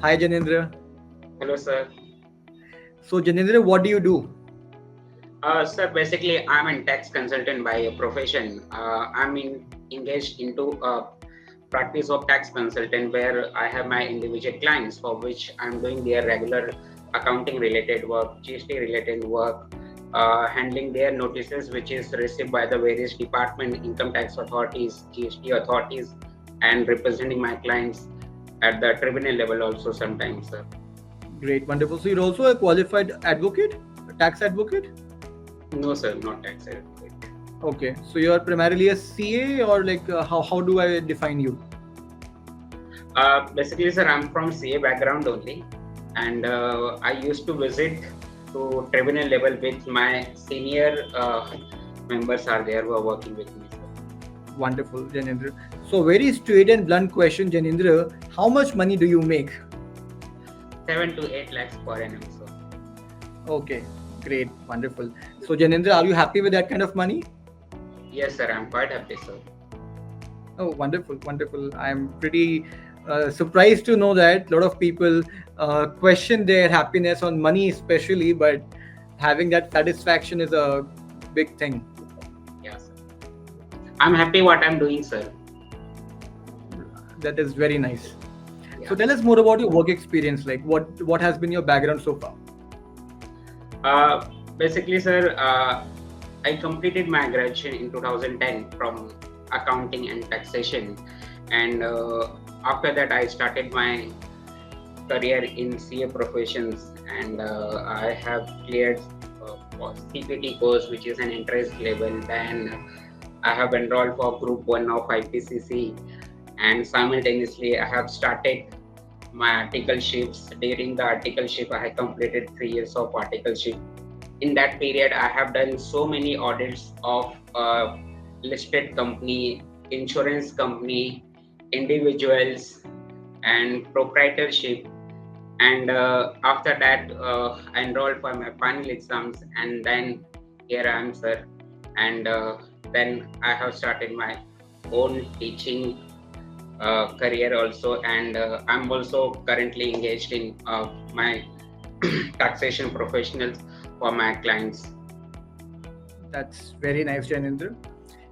Hi, Jaynendra. Hello, sir. So, Jaynendra, what do you do? Sir, basically, I'm a tax consultant by profession. Engaged into a practice of tax consultant where I have my individual clients for which I'm doing their regular accounting related work, GST related work, handling their notices which is received by the various department, income tax authorities, GST authorities, and representing my clients at the tribunal level also sometimes, sir. Great, wonderful. So, you're also a qualified advocate, a tax advocate? No, sir, not tax advocate. Okay, so you're primarily a CA, or like how do I define you? Basically, sir, I'm from CA background only, and I used to visit to tribunal level with my senior members are there who are working with me, sir. Wonderful, Jaynendra. So, very straight and blunt question, Jaynendra. How much money do you make? 7 to 8 lakhs per annum, sir. Okay, great, wonderful. So, Jaynendra, are you happy with that kind of money? Yes, sir, I'm quite happy, sir. Oh, wonderful, wonderful. I'm pretty surprised to know that a lot of people question their happiness on money, especially, but having that satisfaction is a big thing. Yeah, sir. I'm happy what I'm doing, sir. That is very nice. Yeah. So, tell us more about your work experience. Like, what has been your background so far? Basically, sir, I completed my graduation in 2010 from accounting and taxation, and after that, I started my career in CA professions, and I have cleared CPT course, which is an interest level. Then I have enrolled for Group 1 of IPCC, and simultaneously I have started my articleships. During the articleship, I have completed 3 years of articleship. In that period, I have done so many audits of listed company, insurance company, individuals, and proprietorship. And after that, I enrolled for my final exams, and then here I am, sir. And then I have started my own teaching career also, and I'm also currently engaged in my taxation professionals for my clients. That's very nice, Jaynendra.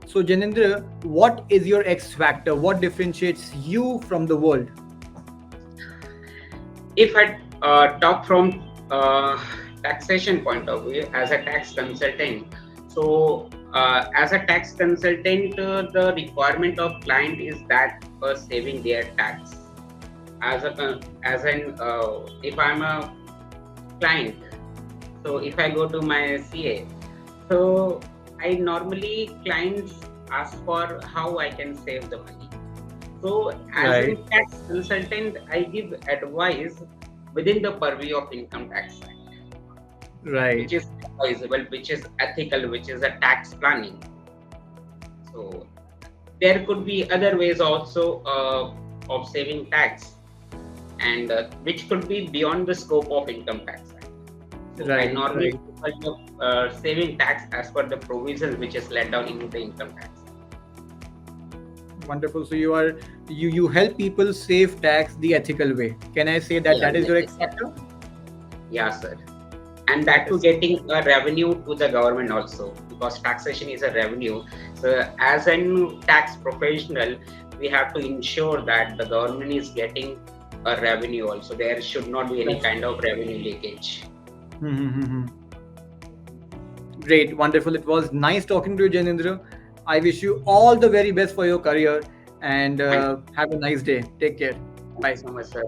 So, Jaynendra, what is your X factor? What differentiates you from the world? If I talk from taxation point of view as a tax consultant, so as a tax consultant, the requirement of client is that saving their tax. If I'm a client, so if I go to my CA, so I normally clients ask for how I can save the money. So as a Right. tax consultant, I give advice within the purview of income tax act, Right. which is advisable, which is ethical, which is a tax planning. So there could be other ways also of saving tax, and which could be beyond the scope of income tax act. So I Right. normally Right. saving tax as per the provisions which is laid down in the income tax. Wonderful. So you help people save tax the ethical way. Can I say that Yeah, that is your X factor? yeah, sir. And that to getting a revenue to the government also, because taxation is a revenue. So as a tax professional, we have to ensure that the government is getting a revenue also. There should not be any kind of revenue leakage. Mm-hmm. Great, wonderful. It was nice talking to you, Jaynendra. I wish you all the very best for your career, and Thank have a nice day. Take care. you Bye. so much, sir.